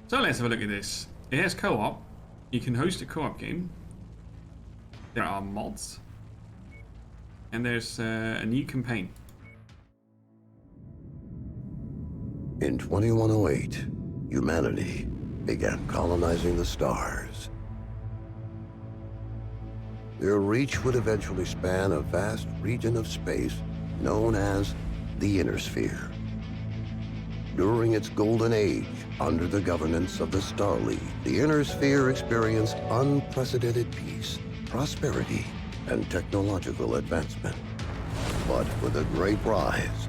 So let's have a look at this. It has co-op. You can host a co-op game. There are mods. And there's a new campaign. In 2108, humanity began colonizing the stars. Their reach would eventually span a vast region of space known as the Inner Sphere. During its golden age, under the governance of the Star League, the Inner Sphere experienced unprecedented peace, prosperity, and technological advancement. But with a great rise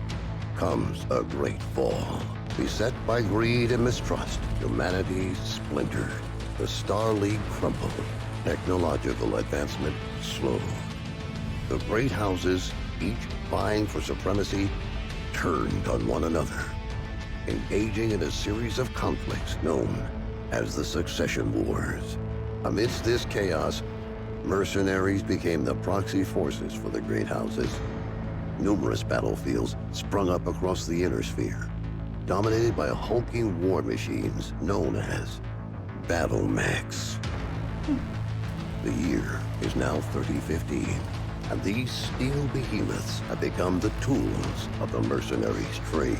comes a great fall. Beset by greed and mistrust, humanity splintered. The Star League crumbled. Technological advancement slowed. The great houses, each vying for supremacy, turned on one another, engaging in a series of conflicts known as the Succession Wars. Amidst this chaos, mercenaries became the proxy forces for the great houses. Numerous battlefields sprung up across the Inner Sphere, dominated by hulking war machines known as battle mechs. The year is now 3015, and these steel behemoths have become the tools of the mercenaries' trade.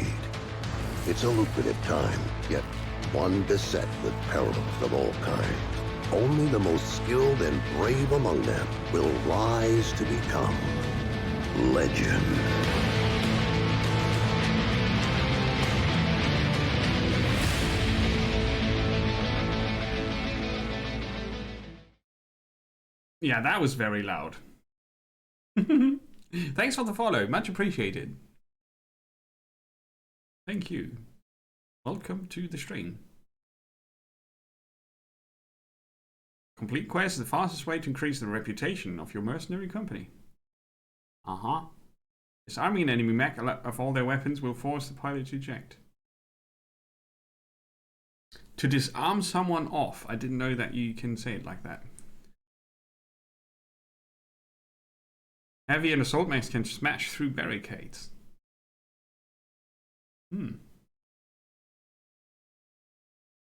It's a lucrative time, yet one beset with perils of all kinds. Only the most skilled and brave among them will rise to become legend. Yeah, that was very loud. Thanks for the follow. Much appreciated. Thank you. Welcome to the stream. Complete quest is the fastest way to increase the reputation of your mercenary company. Uh-huh. Disarming an enemy mech of all their weapons will force the pilot to eject. To disarm someone off. I didn't know that you can say it like that. Heavy and assault mechs can smash through barricades.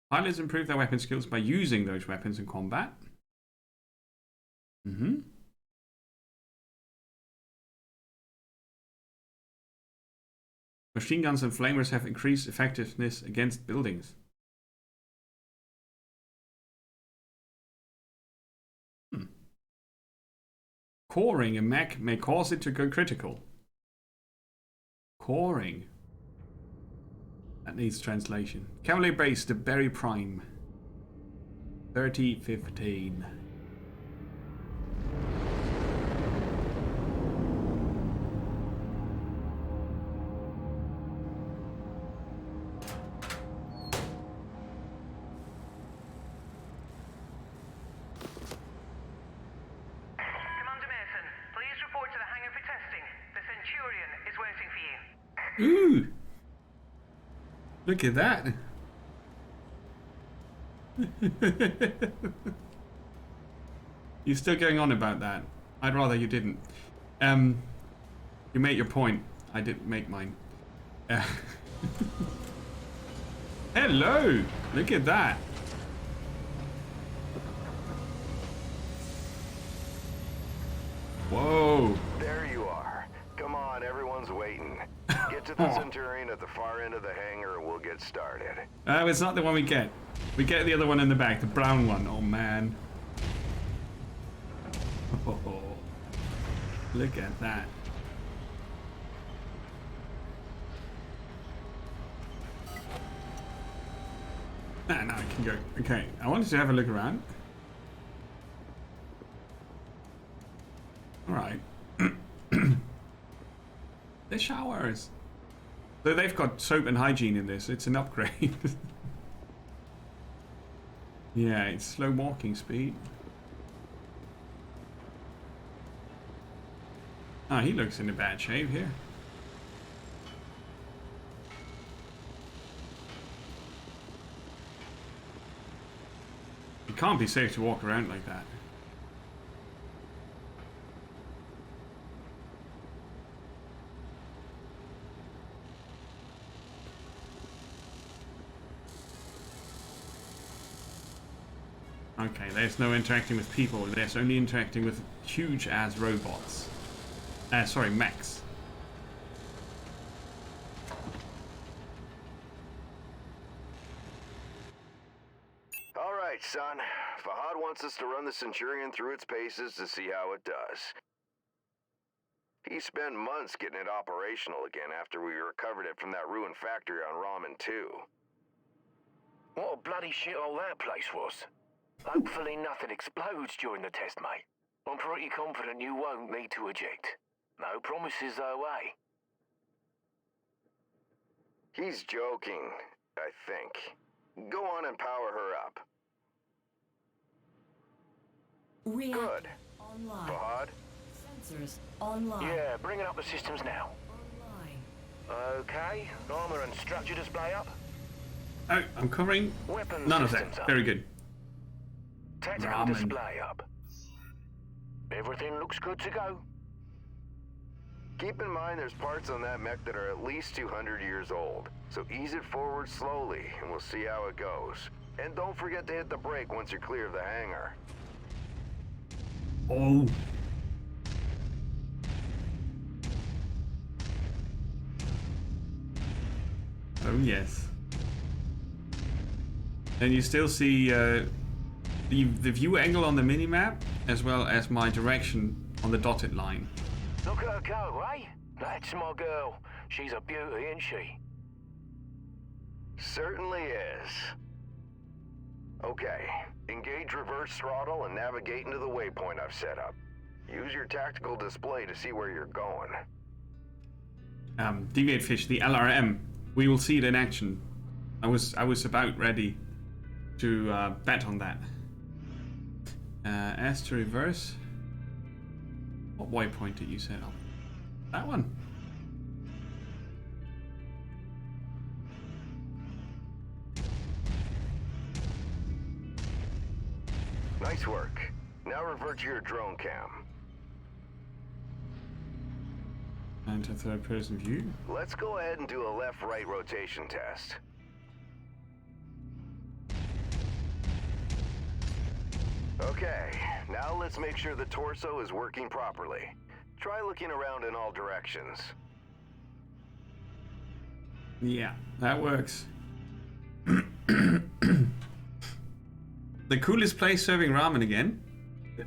Pilots improve their weapon skills by using those weapons in combat. Machine guns and flamers have increased effectiveness against buildings. Coring a mech may cause it to go critical. Coring. That needs translation. Cavalier base to Berry Prime. 3015. Ooh! Look at that! You're still going on about that. I'd rather you didn't. You made your point. I didn't make mine. Hello! Look at that! Whoa! There you are. Come on, everyone's waiting. Get to the Centurion at the far end of the hangar and we'll get started. It's not the one we get. We get the other one in the back, the brown one. Oh man. Oh, look at that. Now I can go. Okay, I wanted to have a look around. Alright. The showers. So they've got soap and hygiene in this. It's an upgrade. Yeah, it's slow walking speed. Oh, he looks in a bad shape here. It can't be safe to walk around like that. Okay, there's no interacting with people. There's only interacting with huge-ass robots. Sorry, mechs. All right, son. Fahad wants us to run the Centurion through its paces to see how it does. He spent months getting it operational again after we recovered it from that ruined factory on Ramen 2. What a bloody shithole that place was. Hopefully nothing explodes during the test, mate. I'm pretty confident you won't need to eject. No promises though, eh? He's joking, I think. Go on and power her up. Good. Online. Fahad? Sensors online. Yeah, bringing up the systems now. Online. Okay, armor and structure display up. Oh, I'm covering Weapons none of systems that. up. Very good. Tactical Ramen. display up. Everything looks good to go. Keep in mind there's parts on that mech that are at least 200 years old. So ease it forward slowly, and we'll see how it goes. And don't forget to hit the brake once you're clear of the hangar. Oh. Oh yes. And you still see the view angle on the minimap, as well as my direction on the dotted line. Look at her go, eh? That's my girl. She's a beauty, isn't she? Certainly is. Okay, engage reverse throttle and navigate into the waypoint I've set up. Use your tactical display to see where you're going. Deviate fish, the LRM. We will see it in action. I was about ready to bet on that. As to reverse. What waypoint did you set up? That one. Nice work. Now revert to your drone cam. Enter third person view. Let's go ahead and do a left-right rotation test. Okay, now let's make sure the torso is working properly. Try looking around in all directions. Yeah, that works. The coolest place serving ramen again?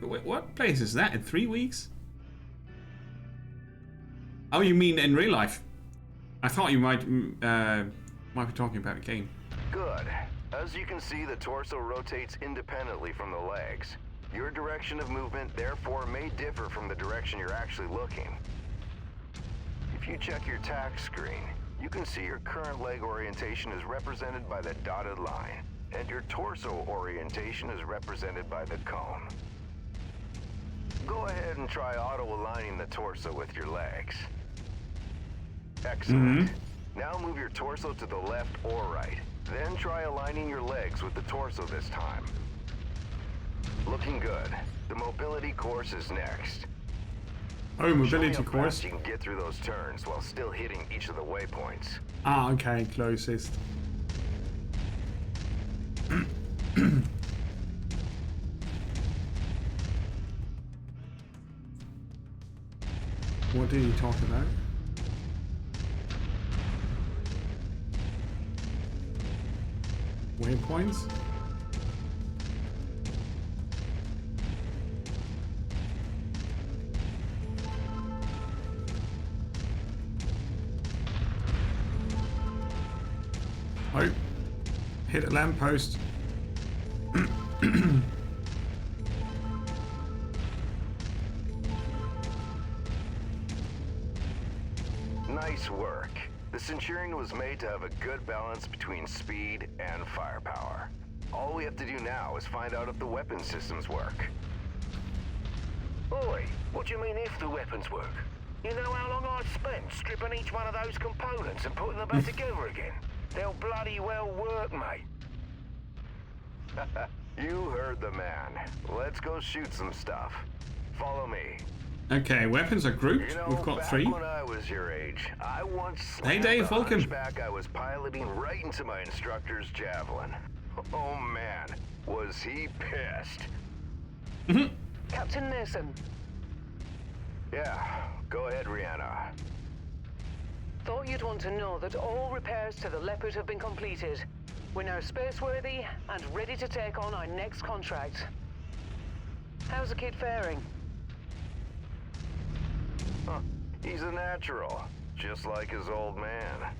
What place is that? In 3 weeks? Oh, you mean in real life? I thought you might be talking about a game. Good. As you can see, the torso rotates independently from the legs. Your direction of movement, therefore, may differ from the direction you're actually looking. If you check your tack screen, you can see your current leg orientation is represented by the dotted line, and your torso orientation is represented by the cone. Go ahead and try auto-aligning the torso with your legs. Excellent. Now move your torso to the left or right. Then try aligning your legs with the torso this time. Looking good. The mobility course is next. Oh, Show me mobility how course. fast you can get through those turns while still hitting each of the waypoints. Ah, okay, closest. What did he talk about? Waypoints? Oh, hit a lamppost. Nice work. The Centurion was made to have a good balance between speed and firepower. All we have to do now is find out if the weapon systems work. Oi, what do you mean if the weapons work? You know how long I've spent stripping each one of those components and putting them back together again? They'll bloody well work, mate. You heard the man. Let's go shoot some stuff. Follow me. Okay, weapons are grouped. You know, We've got back 3. when I was your age, I once Hey, slammed Dave, the welcome. hunchback I was piloting right into my instructor's javelin. Oh man, was he pissed. Captain Mason, Yeah, go ahead, Rihanna. thought you'd want to know that all repairs to the Leopard have been completed. We're now space-worthy and ready to take on our next contract. How's the kid faring? Huh. He's a natural, just like his old man.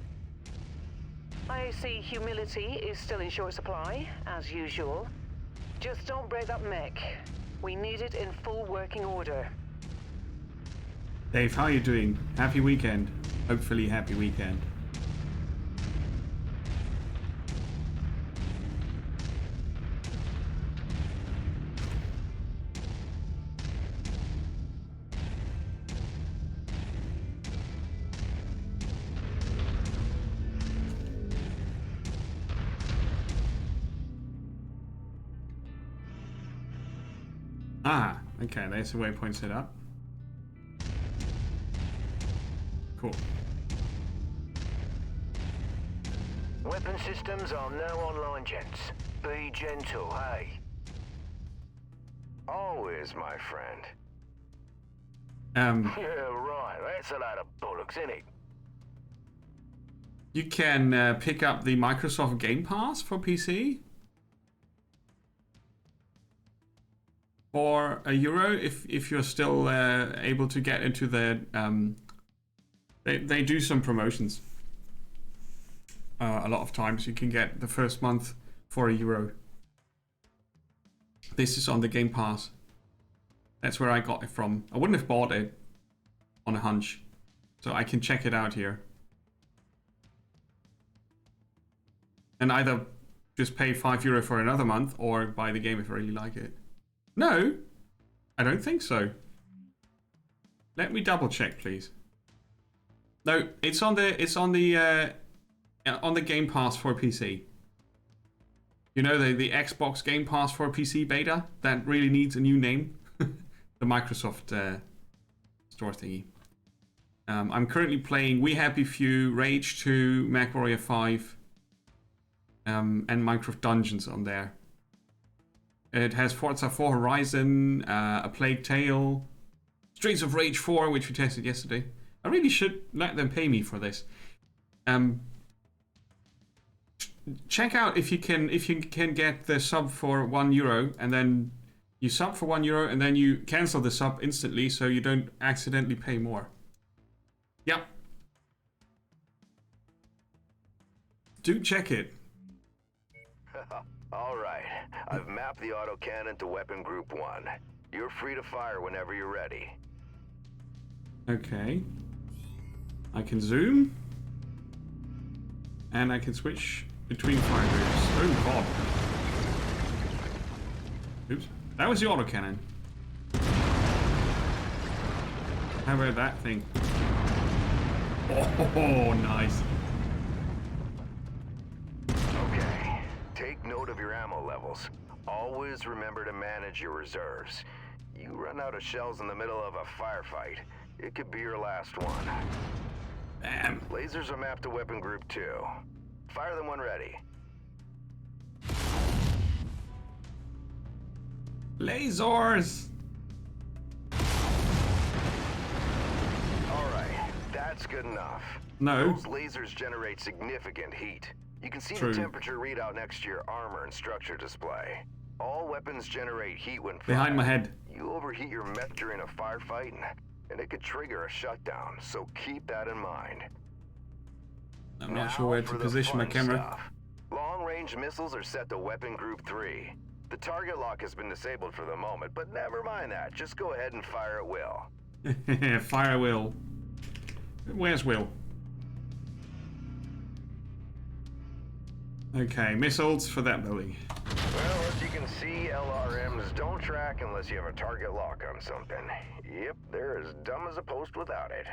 I see humility is still in short supply, as usual. Just don't break that mech. We need it in full working order. Dave, how are you doing? Happy weekend. Hopefully happy weekend. Ah, okay, there's the waypoint set up. Cool. Weapon systems are now online, gents. Be gentle, hey? Always, my friend. Yeah, right. That's a load of bollocks, innit? You can pick up the Microsoft Game Pass for PC for €1 if you're still able to get into the. They do some promotions. A lot of times you can get the first month for €1. This is on the Game Pass. That's where I got it from. I wouldn't have bought it on a hunch, so I can check it out here. And either just pay €5 for another month or buy the game if I really like it. No, I don't think so. Let me double check, please. No, it's on the Game Pass for PC. You know the Xbox Game Pass for PC beta that really needs a new name, the Microsoft store thingy. I'm currently playing We Happy Few, Rage 2, Mechwarrior 5. And Minecraft Dungeons on there. It has Forza 4 Horizon, A Plague Tale, Streets of Rage 4, which we tested yesterday. I really should let them pay me for this. Check out if you can get the sub for €1, and then you sub for €1, and then you cancel the sub instantly, so you don't accidentally pay more. Yep. Do check it. Alright, I've mapped the autocannon to Weapon Group 1. You're free to fire whenever you're ready. Okay. I can zoom. And I can switch between fire groups. Oh god. Oops. That was the autocannon. How about that thing? Oh, nice. Okay, take note of your ammo levels. Always remember to manage your reserves. You run out of shells in the middle of a firefight, it could be your last one. Bam. Lasers are mapped to Weapon Group 2. Fire them when ready. Lasers! Alright, that's good enough. No. Those lasers generate significant heat. You can see True. the temperature readout next to your armor and structure display. All weapons generate heat when fired. Behind my head. You overheat your mech during a firefight, and it could trigger a shutdown, so keep that in mind. I'm not sure where to for the position my fun camera. stuff. Long-range missiles are set to Weapon Group 3. The target lock has been disabled for the moment, but never mind that. Just go ahead and fire at will. Fire Will. Where's Will? Okay, missiles for that building. Well, as you can see, LRMs don't track unless you have a target lock on something. Yep, they're as dumb as a post without it.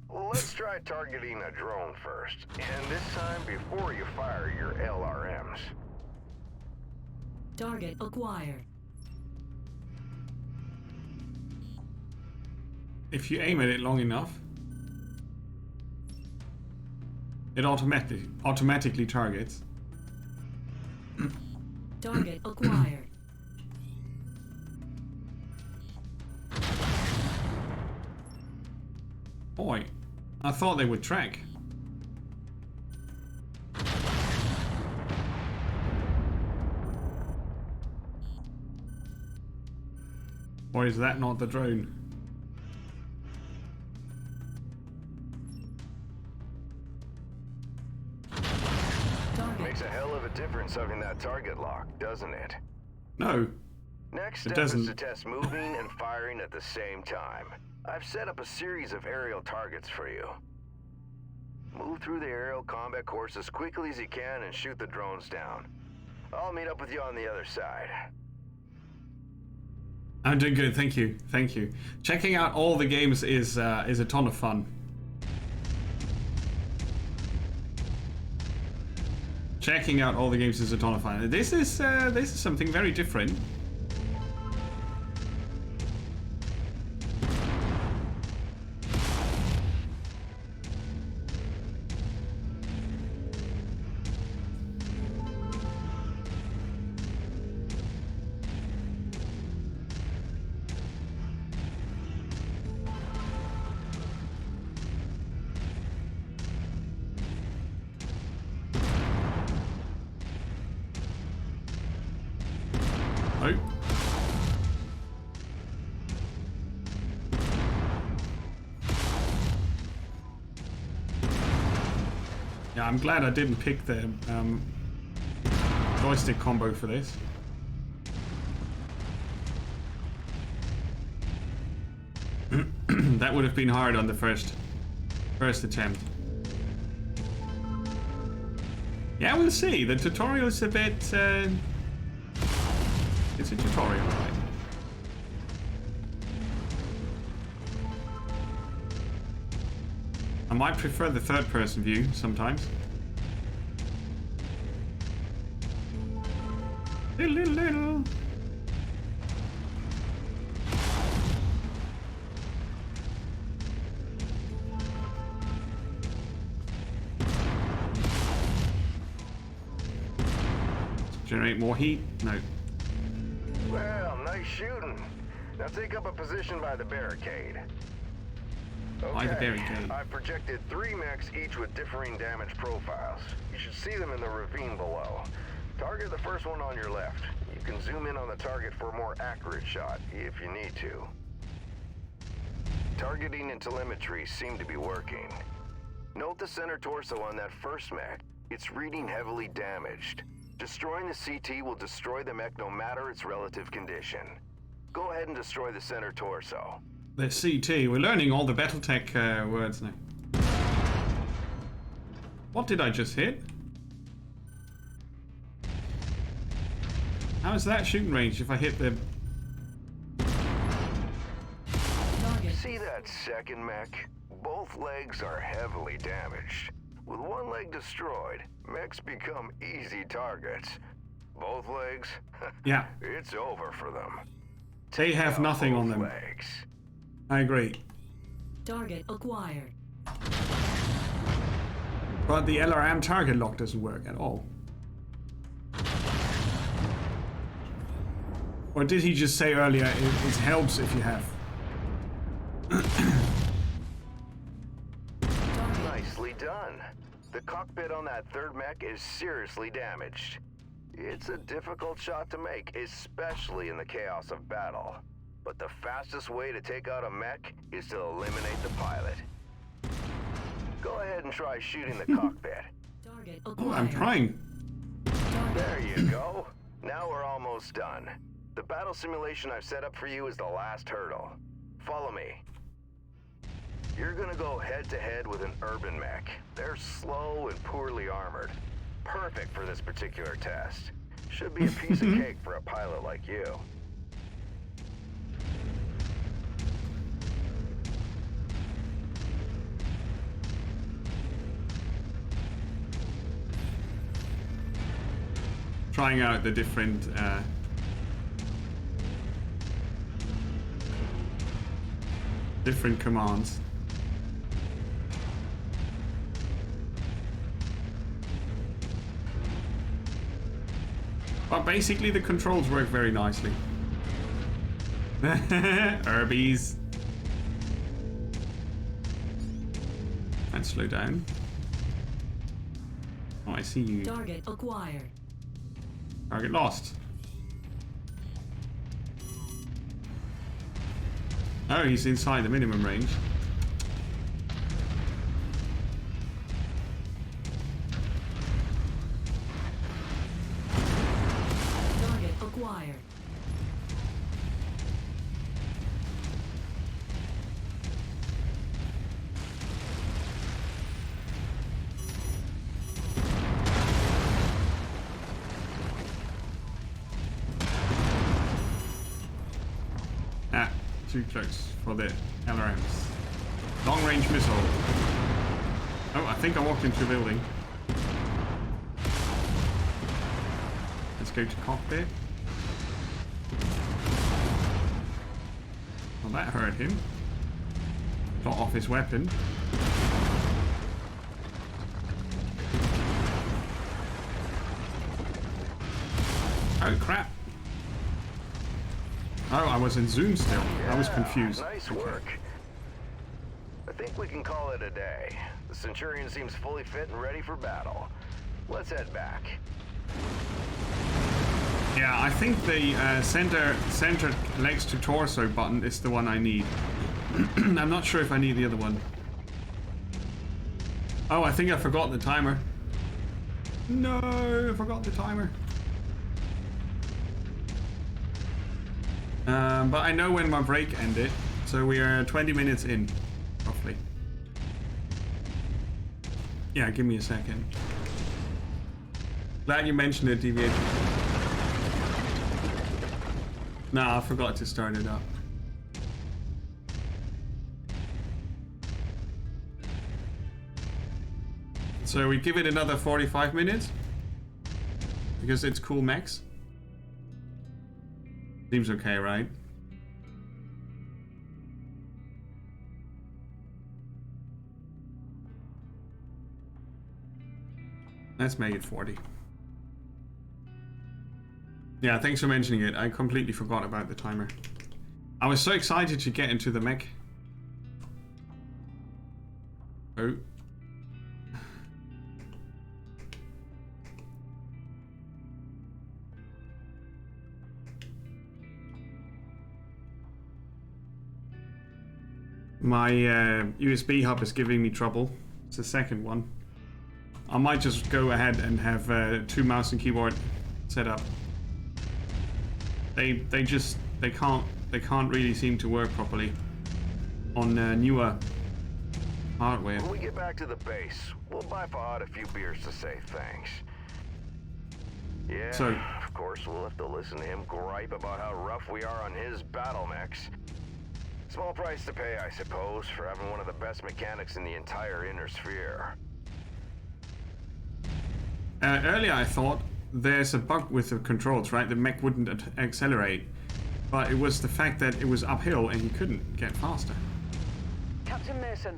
Let's try targeting a drone first, and this time before you fire your LRMs. Target acquired. If you aim at it long enough, it automatically targets. Target acquired. Boy, I thought they would track. Or is that not the drone? Makes a hell of a difference having that target lock, doesn't it? No. Next It step is doesn't. to test moving and firing at the same time. I've set up a series of aerial targets for you. Move through the aerial combat course as quickly as you can and shoot the drones down. I'll meet up with you on the other side. I'm doing good, thank you, thank you. Checking out all the games is a ton of fun. Checking out all the games is a ton of fun. This is something very different. Oh. Yeah, I'm glad I didn't pick the joystick combo for this. That would have been hard on the first attempt. Yeah, we'll see. The tutorial is a bit... it's a tutorial, right? I might prefer the third-person view sometimes. Little. Generate more heat? No. Well, nice shooting. Now take up a position by the barricade. By the barricade. I've projected 3 mechs, each with differing damage profiles. You should see them in the ravine below. Target the first one on your left. You can zoom in on the target for a more accurate shot, if you need to. Targeting and telemetry seem to be working. Note the center torso on that first mech. It's reading heavily damaged. Destroying the CT will destroy the mech no matter its relative condition. Go ahead and destroy the center torso. The CT. We're learning all the Battletech words now. What did I just hit? How is that shooting range if I hit the... Target. See that second mech? Both legs are heavily damaged. With one leg destroyed, mechs become easy targets. Both legs? Yeah, It's over for them. they have Out nothing on both them. legs. I agree. Target acquired. But the LRM target lock doesn't work at all. Or did he just say earlier it helps if you have? Nicely done. The cockpit on that third mech is seriously damaged. It's a difficult shot to make, especially in the chaos of battle. But the fastest way to take out a mech is to eliminate the pilot. Go ahead and try shooting the cockpit. Target Oh, acquired. I'm trying. There you go. Now we're almost done. The battle simulation I've set up for you is the last hurdle. Follow me. You're gonna go head-to-head with an urban mech. They're slow and poorly armored. Perfect for this particular test. Should be a piece of cake for a pilot like you. Trying out the different commands. But basically the controls work very nicely. Herbies. And slow down. Oh, I see you. Target acquired. Target lost. Oh, he's inside the minimum range. Target acquired. Ah, too close for the LRMs. Long range missile. Oh, I think I walked into a building. Let's go to cockpit. Well, that hurt him. Got off his weapon. Oh crap. Oh, I was in zoom still. I was confused. Nice Okay. work. I think we can call it a day. The Centurion seems fully fit and ready for battle. Let's head back. Yeah, I think the center legs to torso button is the one I need. I'm not sure if I need the other one. Oh, I think I forgot the timer. No, I forgot the timer. But I know when my break ended, so we are 20 minutes in, roughly. Yeah, give me a second. Glad you mentioned it, Deviate. Nah, I forgot to start it up. So we give it another 45 minutes? Because it's cool max? Seems okay, right? Let's make it 40. Yeah, thanks for mentioning it. I completely forgot about the timer. I was so excited to get into the mech. Oh. My USB hub is giving me trouble. It's the second one. I might just go ahead and have 2 mouse and keyboard set up. They can't really seem to work properly on newer hardware. When we get back to the base, we'll buy Fahad a few beers to say thanks. Yeah, So- of course we'll have to listen to him gripe about how rough we are on his battle mechs. Small price to pay, I suppose, for having one of the best mechanics in the entire Inner Sphere. Earlier I thought there's a bug with the controls, right? The mech wouldn't accelerate, but it was the fact that it was uphill and he couldn't get faster. Captain Mason,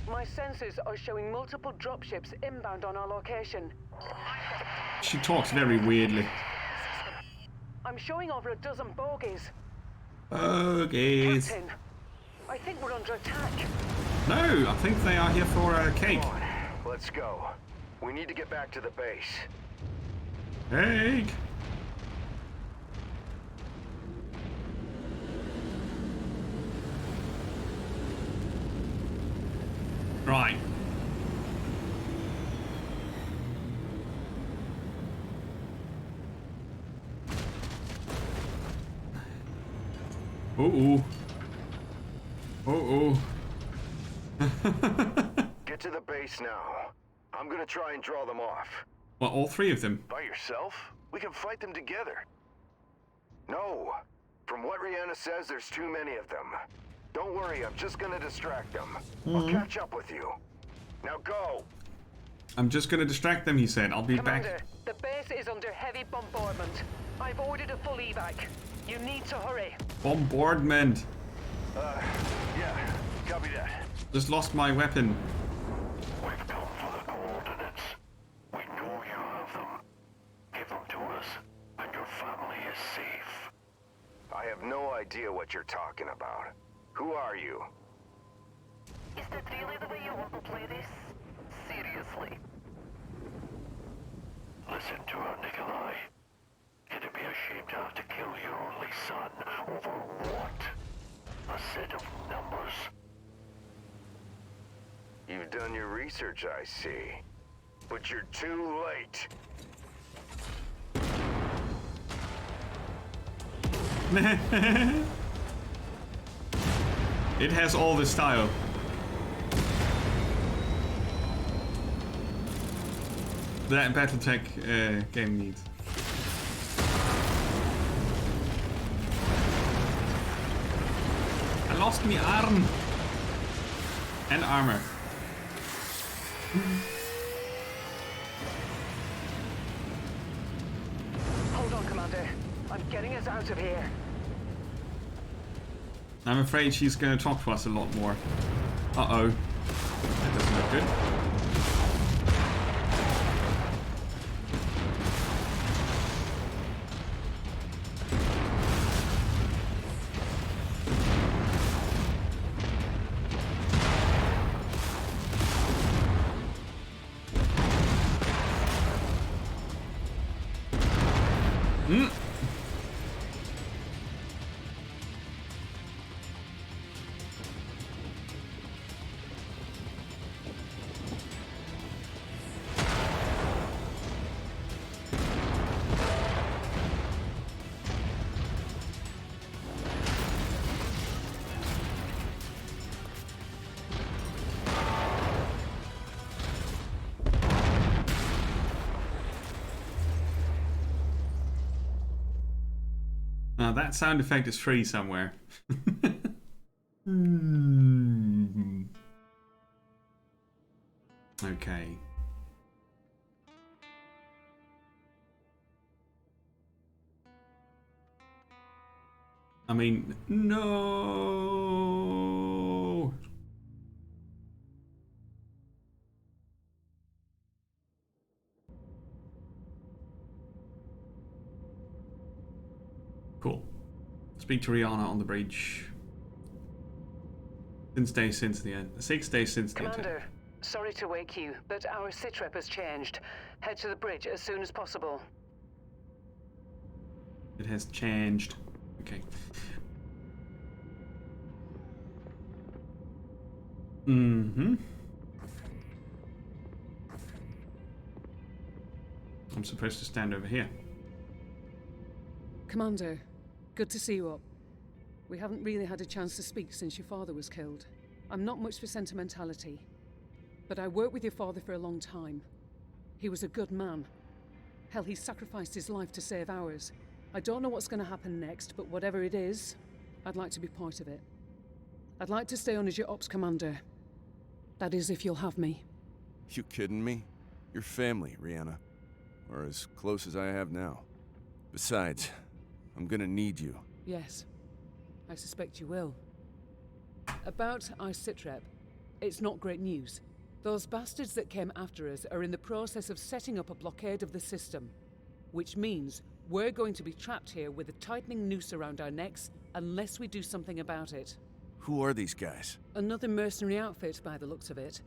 my sensors are showing multiple dropships inbound on our location. She talks very weirdly. I'm showing over a dozen bogies. Okay. Captain, I think we're under attack. No, I think they are here for a cake. Come on, let's go. We need to get back to the base. Cake. Right. Uh-oh. Uh-oh. Get to the base now. I'm gonna try and draw them off. Well, all three of them. By yourself? We can fight them together. No. From what Rihanna says, there's too many of them. Don't worry, I'm just gonna distract them. I'll catch up with you. Now go! I'm just gonna distract them, he said. I'll be Commander, back. the base is under heavy bombardment. I've ordered a full evac. You need to hurry. Bombardment. Yeah, copy that. Just lost my weapon. We've come for the coordinates. We know you have them. Give them to us, and idea what you're talking about. Who are you? Is that really the way you want to play this? Seriously? Listen to her, Nikolai. Can it be a shame to have to kill your only son over what? A set of numbers? You've done your research, I see. But you're too late. It has all the style. That Battletech game needs. I lost my arm and armor. Hold on, Commander. I'm getting us out of here. I'm afraid she's going to talk to us a lot more. Uh-oh. That doesn't look good. Now that sound effect is free somewhere. Okay. I mean, no. Cool. Speak to Rihanna on the bridge. 6 days since the end. 6 days since the attack. Commander, sorry to wake you, but our sitrep has changed. Head to the bridge as soon as possible. It has changed. Okay. Mm-hmm. I'm supposed to stand over here. Commander, good to see you up. We haven't really had a chance to speak since your father was killed. I'm not much for sentimentality, but I worked with your father for a long time. He was a good man. Hell, he sacrificed his life to save ours. I don't know what's going to happen next, but whatever it is, I'd like to be part of it. I'd like to stay on as your ops commander. That is, if you'll have me. You kidding me? Your family, Rihanna. Or as close as I have now. Besides, I'm gonna need you. Yes, I suspect you will. About our sitrep, it's not great news. Those bastards that came after us are in the process of setting up a blockade of the system, which means we're going to be trapped here with a tightening noose around our necks unless we do something about it. Who are these guys? Another mercenary outfit by the looks of it.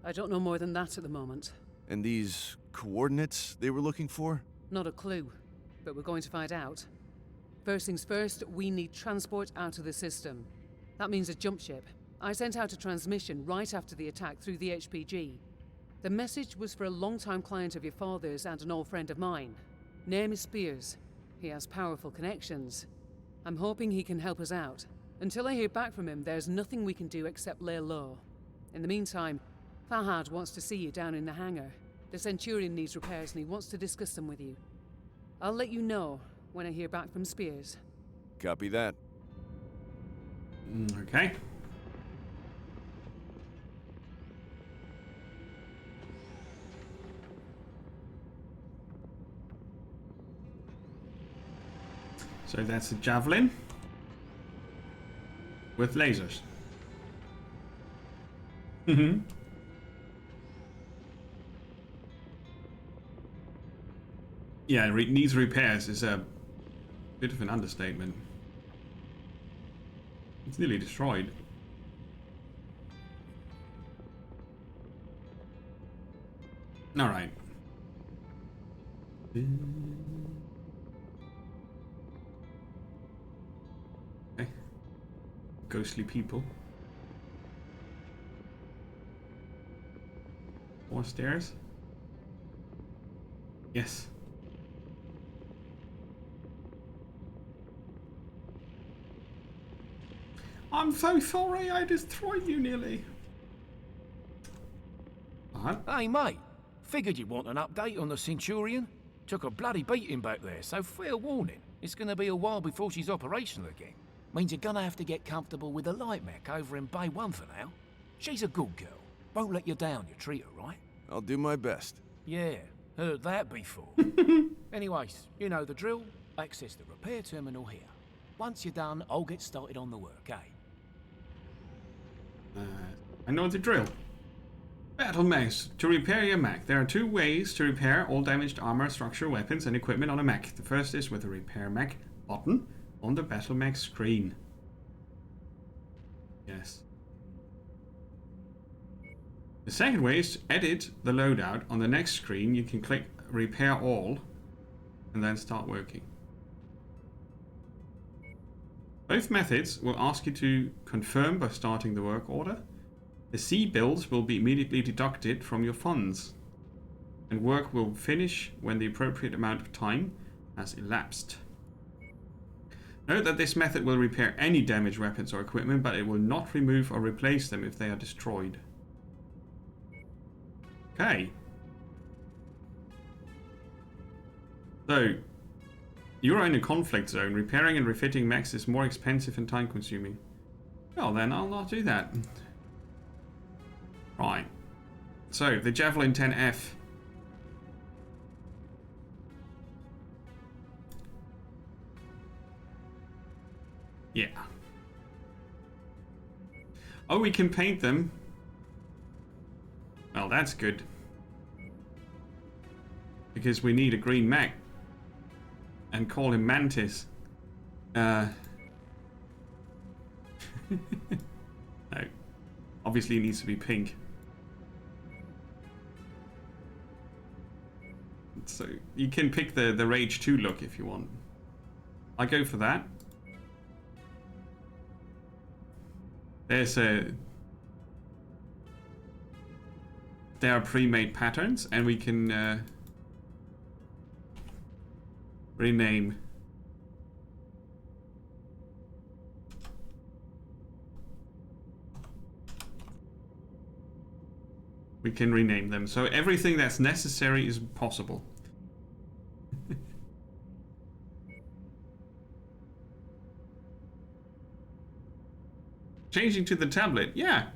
I don't know more than that at the moment. And these coordinates they were looking for? Not a clue, but we're going to find out. First things first, we need transport out of the system. That means a jump ship. I sent out a transmission right after the attack through the HPG. The message was for a long-time client of your father's and an old friend of mine. Name is Spears. He has powerful connections. I'm hoping he can help us out. Until I hear back from him, there's nothing we can do except lay low. In the meantime, Fahad wants to see you down in the hangar. The Centurion needs repairs and he wants to discuss them with you. I'll let you know when I hear back from Spears. Copy that. Okay. So that's a javelin with lasers. Yeah, needs repairs is a bit of an understatement. It's nearly destroyed. Alright. Okay. Ghostly people. 4 stairs. Yes. I'm so sorry I destroyed you nearly. What? Hey, mate. Figured you'd want an update on the Centurion. Took a bloody beating back there, so fair warning. It's gonna be a while before she's operational again. Means you're gonna have to get comfortable with the light mech over in Bay 1 for now. She's a good girl. Won't let you down, you treat her right. I'll do my best. Yeah, heard that before. Anyways, you know the drill. Access the repair terminal here. Once you're done, I'll get started on the work, eh? I know the drill. Battle mechs. To repair your mech, there are 2 ways to repair all damaged armor, structure, weapons, and equipment on a mech. The first is with the repair mech button on the battle mech screen. Yes. The second way is to edit the loadout. On the next screen, you can click repair all and then start working. Both methods will ask you to confirm by starting the work order. The C builds will be immediately deducted from your funds, and work will finish when the appropriate amount of time has elapsed. Note that this method will repair any damaged weapons or equipment, but it will not remove or replace them if they are destroyed. Okay. So, you're in a conflict zone. Repairing and refitting mechs is more expensive and time consuming. Well then, I'll not do that. Right. So, the Javelin 10F. Yeah. Oh, we can paint them. Well, that's good. Because we need a green mech. And call him Mantis. No. Obviously, he needs to be pink. So, you can pick the Rage 2 look if you want. I go for that. There's a... There are pre-made patterns, and we can rename. We can rename them. So everything that's necessary is possible. Changing to the tablet, yeah.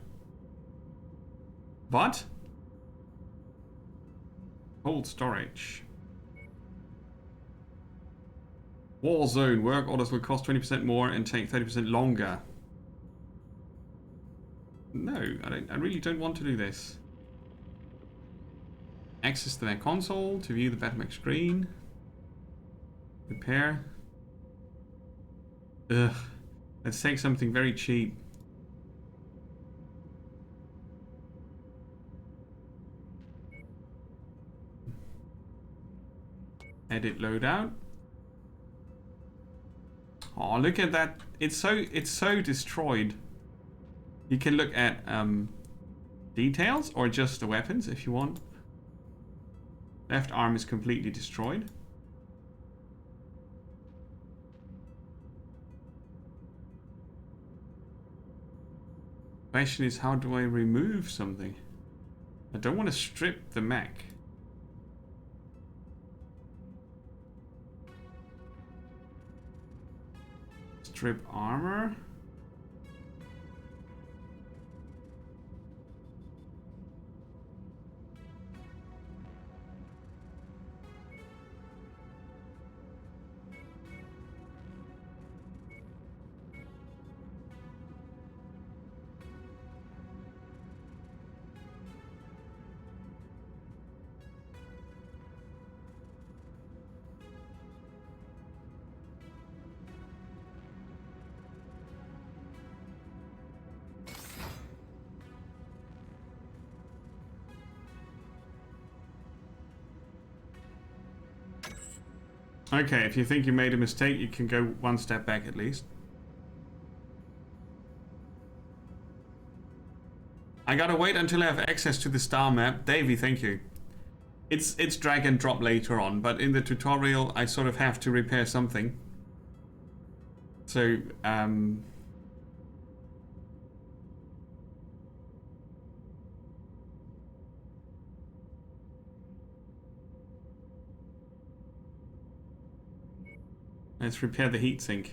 But hold storage. Warzone. Work orders will cost 20% more and take 30% longer. No, I really don't want to do this. Access to their console to view the Batmech screen. Repair. Ugh. Let's take something very cheap. Edit loadout. Oh, look at that! It's so destroyed. You can look at details or just the weapons if you want. Left arm is completely destroyed. Question is, how do I remove something? I don't want to strip the mech. Strip armor. Okay, if you think you made a mistake, you can go one step back at least. I gotta wait until I have access to the star map. Davey, thank you. It's drag and drop later on, but in the tutorial I sort of have to repair something. So, let's repair the heatsink.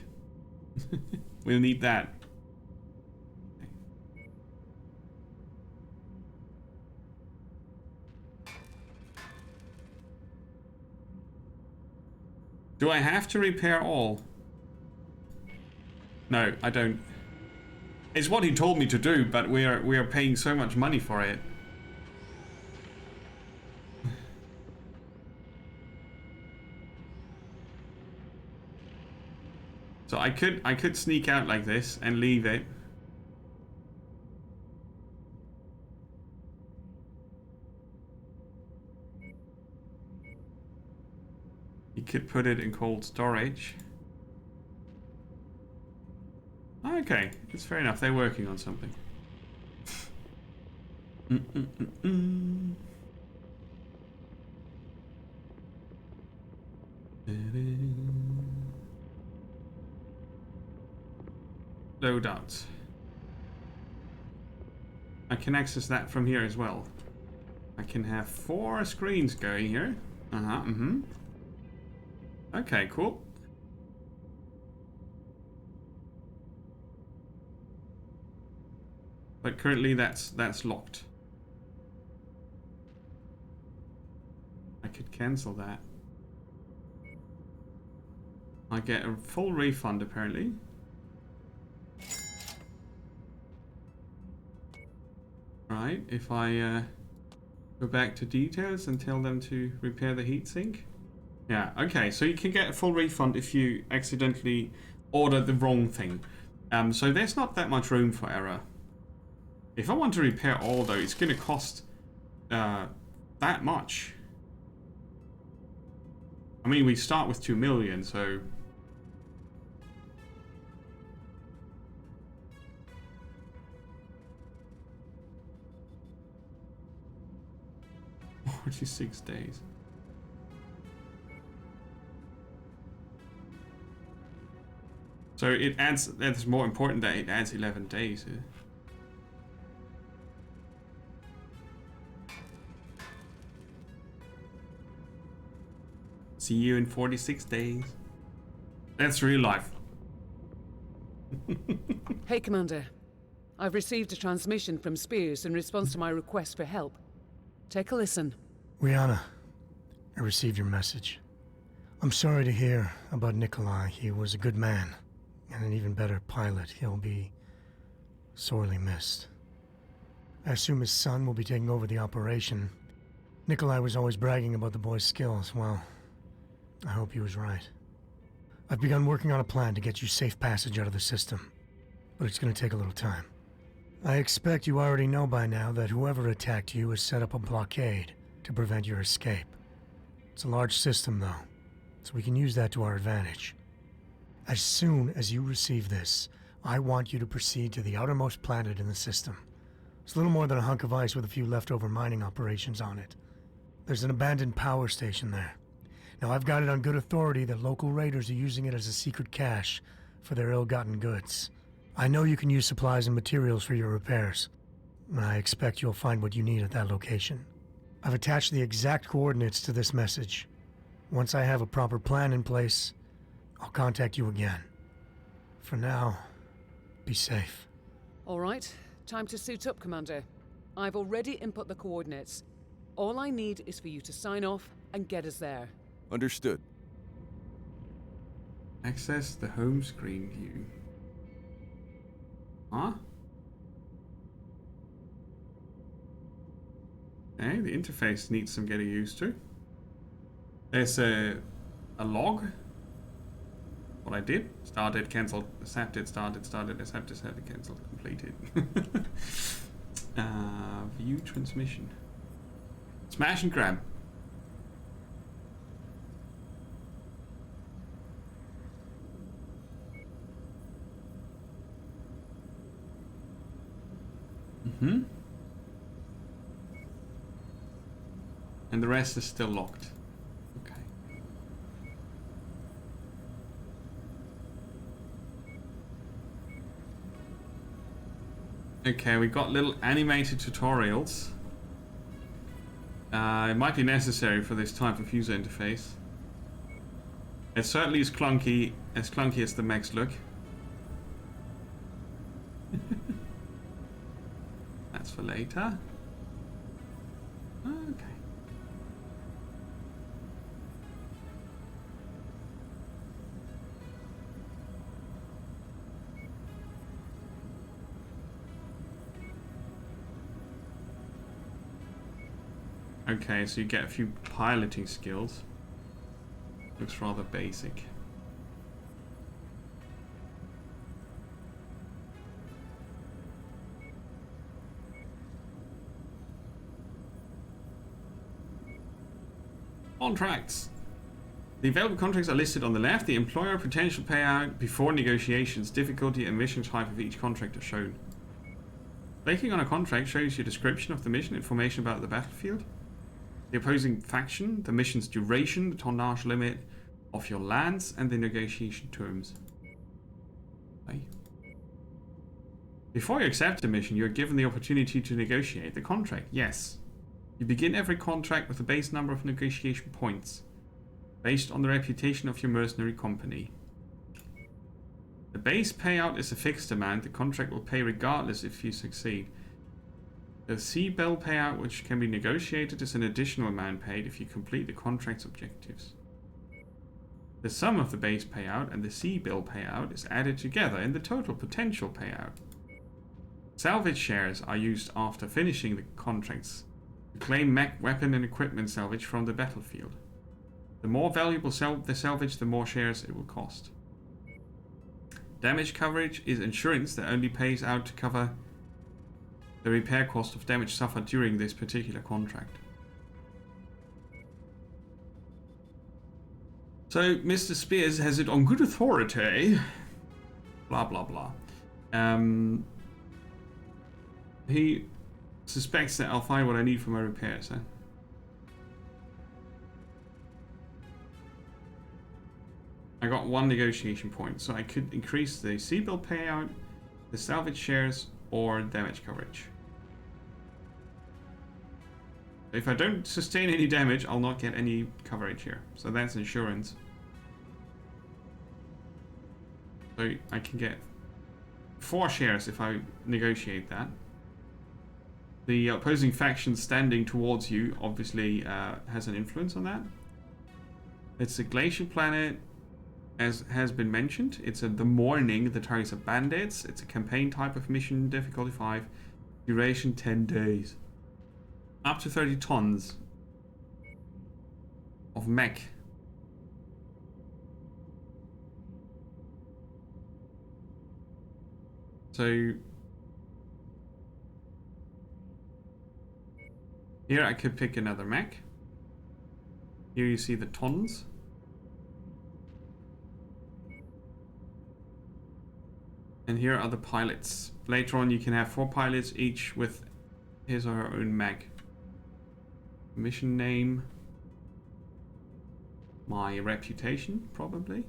We'll need that. Do I have to repair all? No, I don't. It's what he told me to do, but we are paying so much money for it. So I could sneak out like this and leave it. You could put it in cold storage. Okay, it's fair enough. They're working on something. Loadout. I can access that from here as well. I can have 4 screens going here. Okay, cool. But currently that's locked. I could cancel that. I get a full refund apparently. Right, if I go back to details and tell them to repair the heatsink. Yeah, okay, so you can get a full refund if you accidentally order the wrong thing. So there's not that much room for error. If I want to repair all though, it's going to cost that much. I mean, we start with 2 million, so... $46 days. So it adds, that's more important that it adds 11 days. See you in 46 days. That's real life. Hey, Commander. I've received a transmission from Spears in response to my request for help. Take a listen. Rihanna, I received your message. I'm sorry to hear about Nikolai. He was a good man, and an even better pilot. He'll be sorely missed. I assume his son will be taking over the operation. Nikolai was always bragging about the boy's skills. Well, I hope he was right. I've begun working on a plan to get you safe passage out of the system, but it's going to take a little time. I expect you already know by now that whoever attacked you has set up a blockade to prevent your escape. It's a large system, though, so we can use that to our advantage. As soon as you receive this, I want you to proceed to the outermost planet in the system. It's little more than a hunk of ice with a few leftover mining operations on it. There's an abandoned power station there. Now, I've got it on good authority that local raiders are using it as a secret cache for their ill-gotten goods. I know you can use supplies and materials for your repairs, and I expect you'll find what you need at that location. I've attached the exact coordinates to this message. Once I have a proper plan in place, I'll contact you again. For now, be safe. All right, time to suit up, Commander. I've already input the coordinates. All I need is for you to sign off and get us there. Understood. Access the home screen view. Huh? Okay, the interface needs some getting used to. There's a log. What I did. Started, cancelled, accepted, started, accepted, cancelled, completed. View transmission. Smash and grab. Mm-hmm. And the rest is still locked. Okay. Okay, we got little animated tutorials. It might be necessary for this type of user interface. It certainly is clunky as the mechs look. That's for later. Okay. Okay, so you get a few piloting skills. Looks rather basic. Contracts. The available contracts are listed on the left. The employer, potential payout, before negotiations, difficulty and mission type of each contract are shown. Clicking on a contract shows you a description of the mission, information about the battlefield, the opposing faction, the mission's duration, the tonnage limit of your lands, and the negotiation terms. Okay. Before you accept a mission, you are given the opportunity to negotiate the contract. Yes. You begin every contract with a base number of negotiation points, based on the reputation of your mercenary company. The base payout is a fixed amount. The contract will pay regardless if you succeed. The C-bill payout, which can be negotiated, is an additional amount paid if you complete the contract's objectives. The sum of the base payout and the C-bill payout is added together in the total potential payout. Salvage shares are used after finishing the contracts to claim mech, weapon and equipment salvage from the battlefield. The more valuable the salvage, the more shares it will cost. Damage coverage is insurance that only pays out to cover the repair cost of damage suffered during this particular contract. So, Mr. Spears has it on good authority. Blah, blah, blah. He suspects that I'll find what I need for my repairs, huh? I got 1 negotiation point, so I could increase the C-bill payout, the salvage shares, or damage coverage. If I don't sustain any damage, I'll not get any coverage here. So that's insurance. So I can get 4 shares if I negotiate that. The opposing faction standing towards you obviously has an influence on that. It's a glacial planet, as has been mentioned. It's the morning, the targets are bandits. It's a campaign type of mission, difficulty 5, duration 10 days. Up to 30 tons of mech. So here I could pick another mech. Here you see the tons. And here are the pilots. Later on you can have 4 pilots, each with his or her own mech. Mission name. My reputation, probably.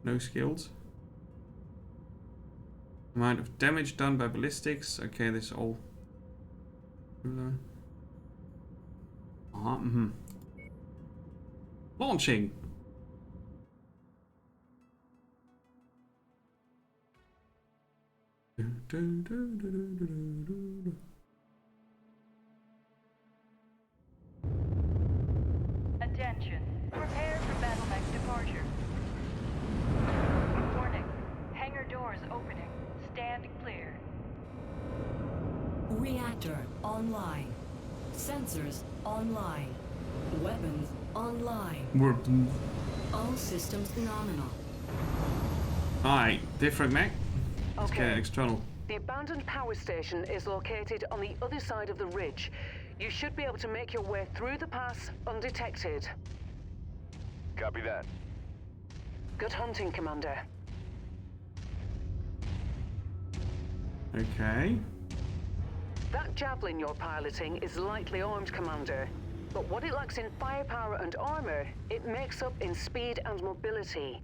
No skills. Amount of damage done by ballistics. Okay, this is all. Launching. Attention. Prepare for battle mech departure. Warning. Hangar doors opening. Stand clear. Reactor online. Sensors online. Weapons online. All systems nominal. Alright, different mech. Let's Okay. get an external. The abandoned power station is located on the other side of the ridge. You should be able to make your way through the pass undetected. Copy that. Good hunting, Commander. Okay. That javelin you're piloting is lightly armed, Commander. But what it lacks in firepower and armor, it makes up in speed and mobility.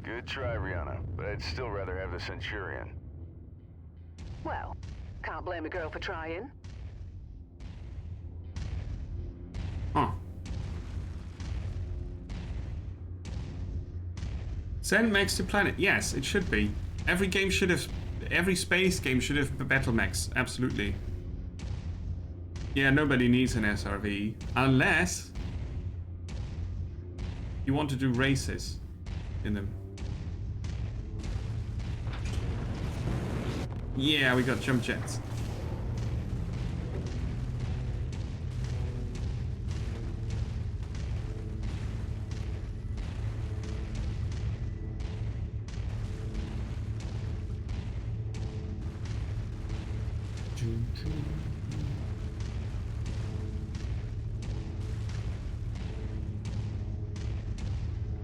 Good try, Rihanna, but I'd still rather have the Centurion. Well, can't blame a girl for trying. Huh. Send mechs to planet. Yes, it should be. Every game should have... Every space game should have battle mechs. Absolutely. Yeah, nobody needs an SRV. Unless... you want to do races in them. Yeah, we got jump jets.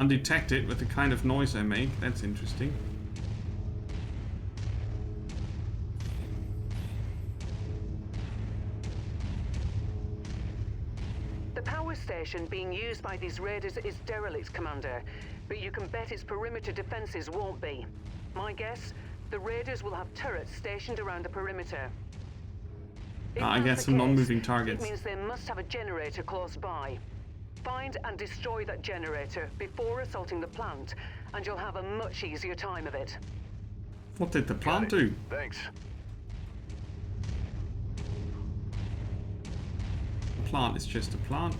Undetected with the kind of noise I make. That's interesting. The power station being used by these raiders is derelict, Commander, but you can bet its perimeter defenses won't be. My guess, the raiders will have turrets stationed around the perimeter. I get some non-moving targets. It means they must have a generator close by. Find and destroy that generator before assaulting the plant, and you'll have a much easier time of it. What did the plant do? Thanks. The plant is just a plant.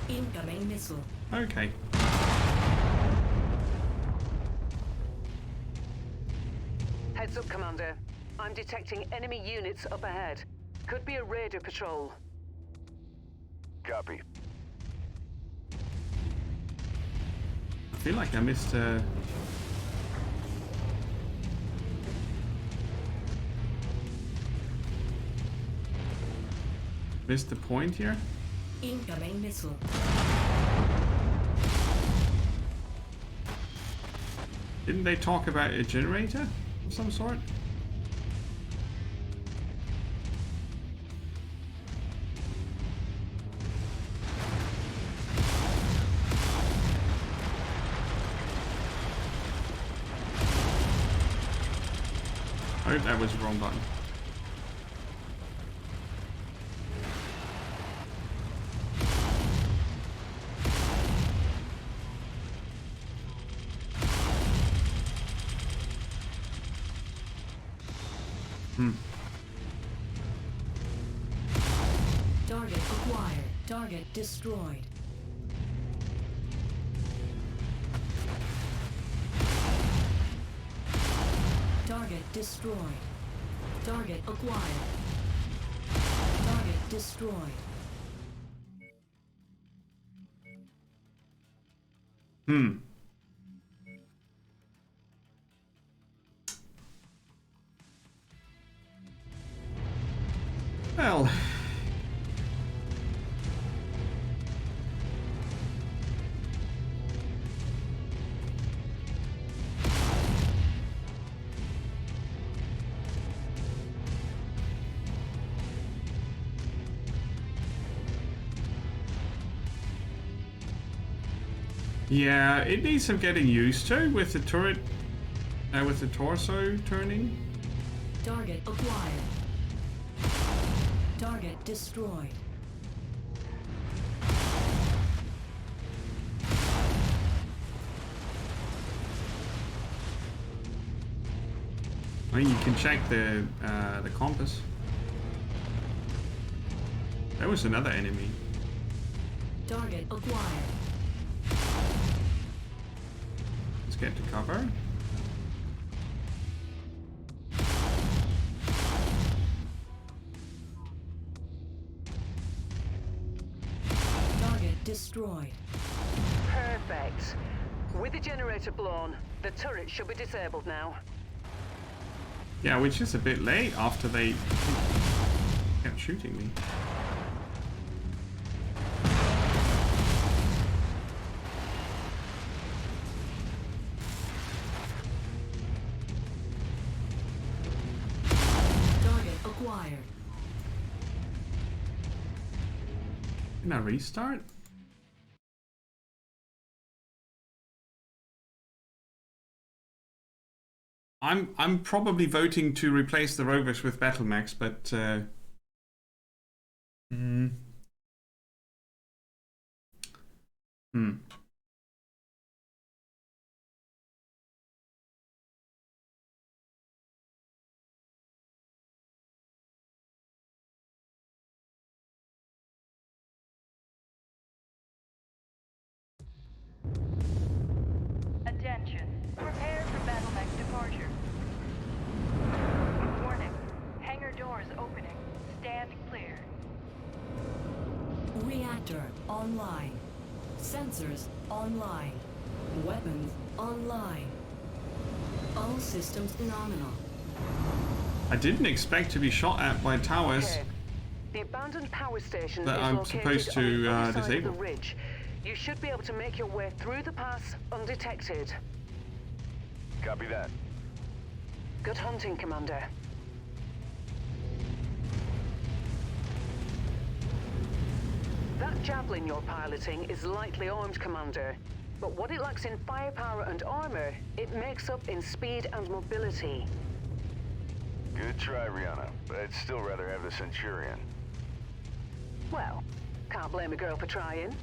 Incoming missile. Okay. Heads up, Commander. I'm detecting enemy units up ahead. Could be a raider patrol. Copy. I feel like I missed missed the point here. Incoming missile. Didn't they talk about a generator of some sort? Oh, that was the wrong button. Target acquired. Target destroyed. Target destroyed. Target acquired. Target destroyed. Well... yeah, it needs some getting used to with the turret, with the torso turning. Target acquired. Target destroyed. I mean, you can check the compass. There was another enemy. Target acquired. Let's get to cover. Target destroyed. Perfect. With the generator blown, the turret should be disabled now. Yeah, which is a bit late after they kept shooting me. Can I restart? I'm probably voting to replace the rovers with battle mechs, but Attention. Prepare for battle mech departure. Warning. Hangar doors opening. Stand clear. Reactor online. Sensors online. Weapons online. All systems nominal. I didn't expect to be shot at by towers. Okay. The abandoned power station That is I'm located supposed to, on the other side disable. of the ridge. You should be able to make your way through the pass undetected. Copy that. Good hunting, Commander. That javelin you're piloting is lightly armed, Commander. But what it lacks in firepower and armor, it makes up in speed and mobility. Good try, Rihanna, but I'd still rather have the Centurion. Well, can't blame a girl for trying.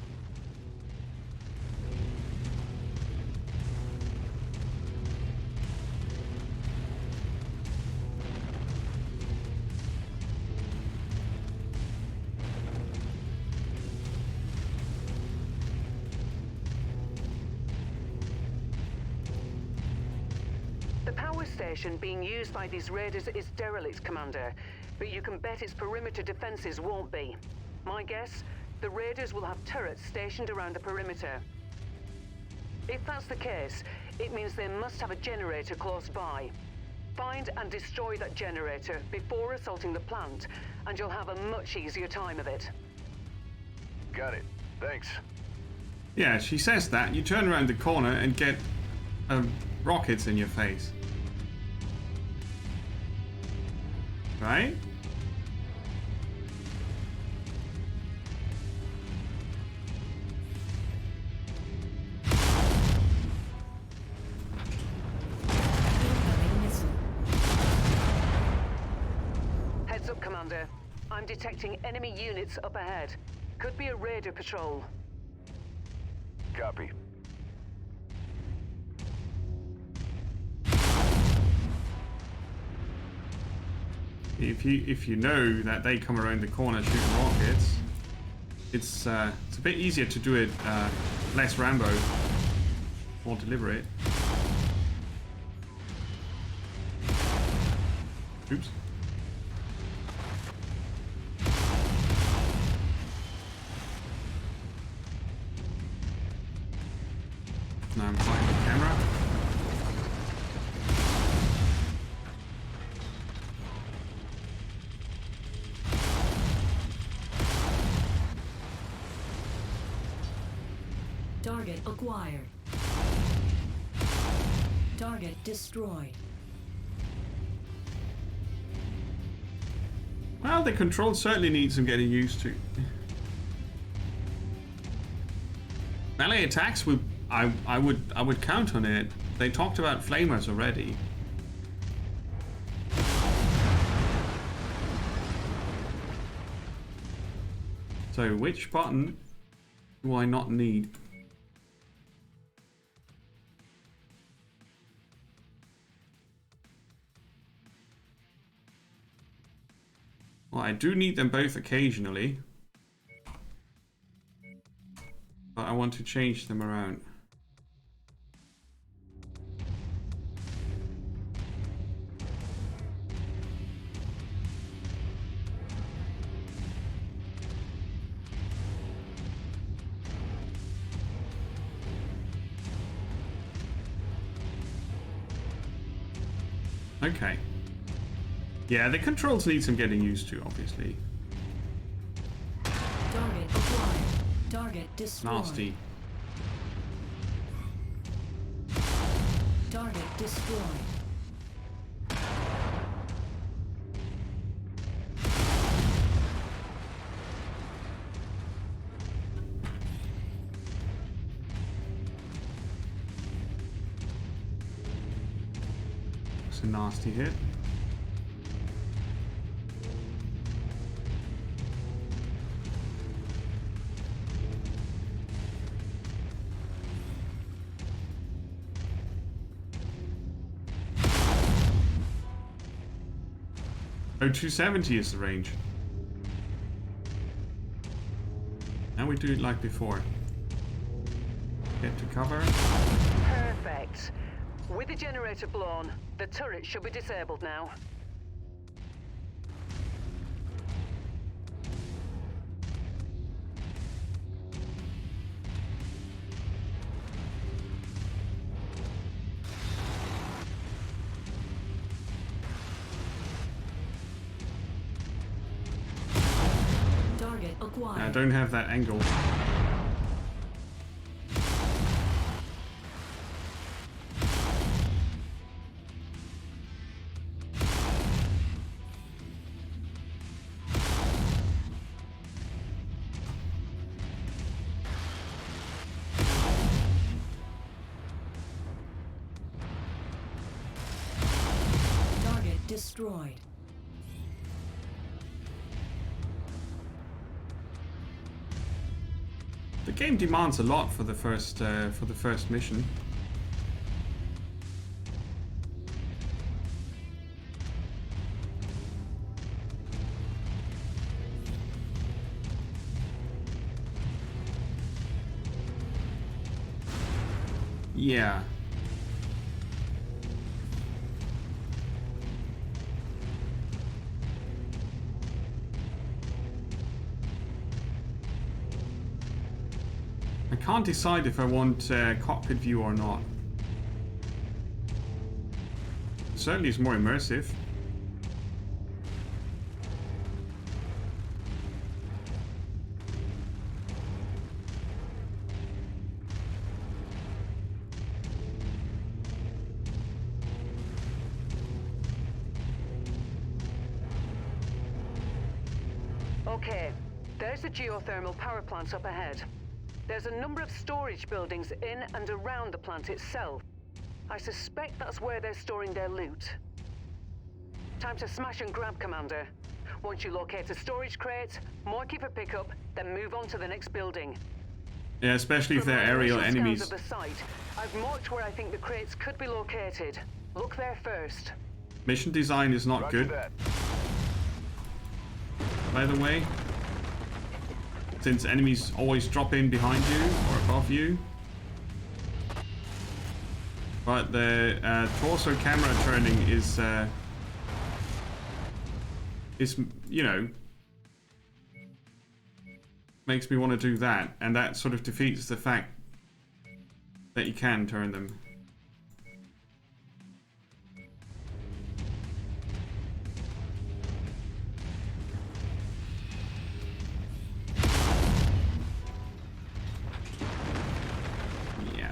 The power station being used by these raiders is derelict, Commander, but you can bet its perimeter defenses won't be. My guess, the raiders will have turrets stationed around the perimeter. If that's the case, it means they must have a generator close by. Find and destroy that generator before assaulting the plant, and you'll have a much easier time of it. Got it. Thanks. Yeah, she says that. You turn around the corner and get rockets in your face. Right? Incoming missile. Heads up, Commander. I'm detecting enemy units up ahead. Could be a raider patrol. Copy. If you know that they come around the corner shooting rockets, it's a bit easier to do it less Rambo, more deliberate. Oops. Now I'm flying the camera. Target acquired. Target destroyed. Well, the control certainly needs some getting used to. Melee attacks I would count on it. They talked about flamers already. So which button do I not need? Well, I do need them both occasionally, but I want to change them around. Okay. Yeah, the controls need some getting used to, obviously. Target acquired. Target destroyed. Nasty. Target destroyed. a nasty hit. Oh, 270 is the range. Now we do it like before. Get to cover. Perfect. With the generator blown, the turret should be disabled now. Target acquired. I don't have that angle. Target destroyed. The game demands a lot for the first mission. Yeah. I can't decide if I want cockpit view or not. Certainly it's more immersive. Okay, there's the geothermal power plant up ahead. There's a number of storage buildings in and around the plant itself. I suspect that's where they're storing their loot. Time to smash and grab, Commander. Once you locate a storage crate, mark it for pickup, then move on to the next building. Yeah, especially if From they're my aerial initial enemies. scans of the site, I've marked where I think the crates could be located. Look there first. Mission design is not Roger good, that. by the way. Since enemies always drop in behind you or above you. But the torso camera turning is, you know, makes me want to do that. And that sort of defeats the fact that you can turn them.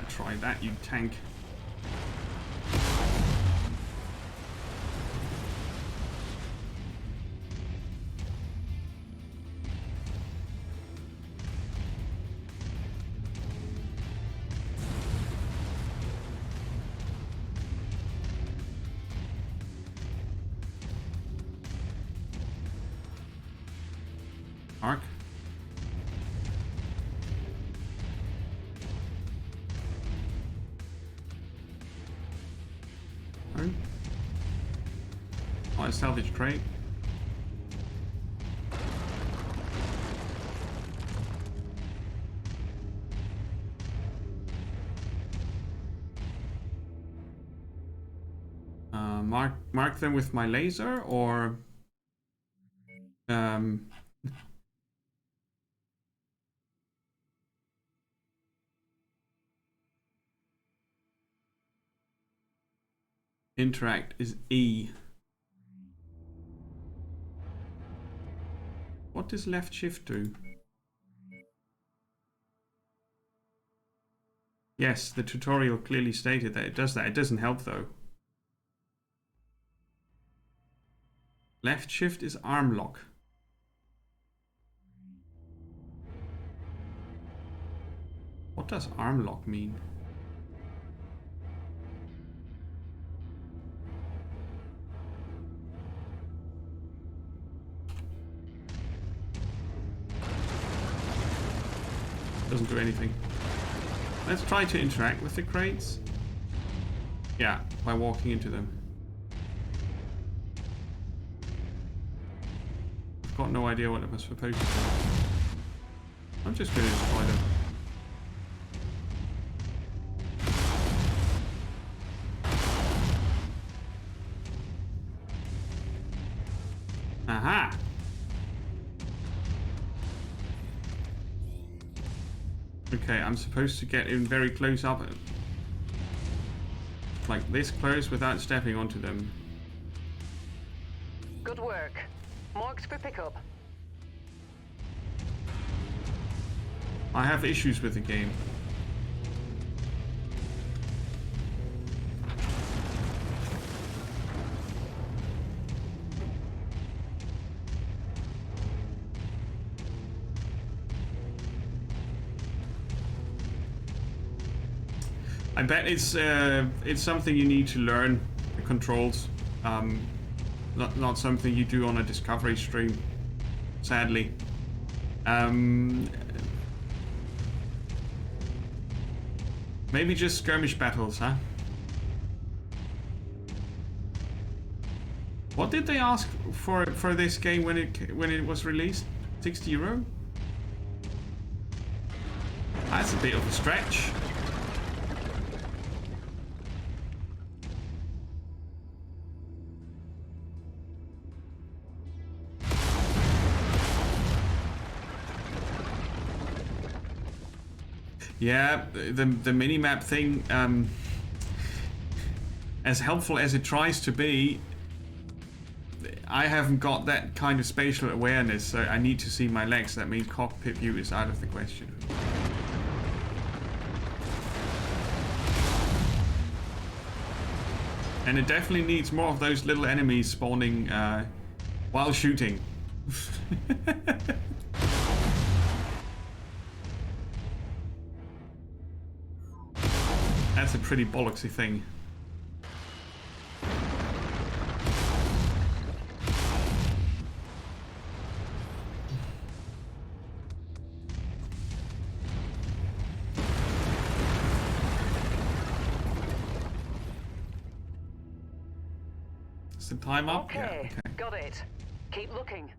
Try that, you tank. Arc. Oh, a salvage crate. Mark them with my laser, or interact is E. What does left shift do? Yes, the tutorial clearly stated that it does that. It doesn't help though. Left shift is arm lock. What does arm lock mean? Doesn't do anything. Let's try to interact with the crates. Yeah, by walking into them. I've got no idea what I'm supposed to do. I'm just going to destroy them. Aha! Okay, I'm supposed to get in very close up. Like this close without stepping onto them. Good work. Marked for pickup. I have issues with the game. I bet it's something you need to learn, the controls. Not something you do on a Discovery stream, sadly. Maybe just skirmish battles, huh? What did they ask for this game when it was released? €60? That's a bit of a stretch. Yeah, the mini-map thing, as helpful as it tries to be, I haven't got that kind of spatial awareness, so I need to see my legs. That means cockpit view is out of the question. And it definitely needs more of those little enemies spawning while shooting. That's a pretty bollocksy thing. Is the time up? Okay, Yeah, okay. got it. Keep looking.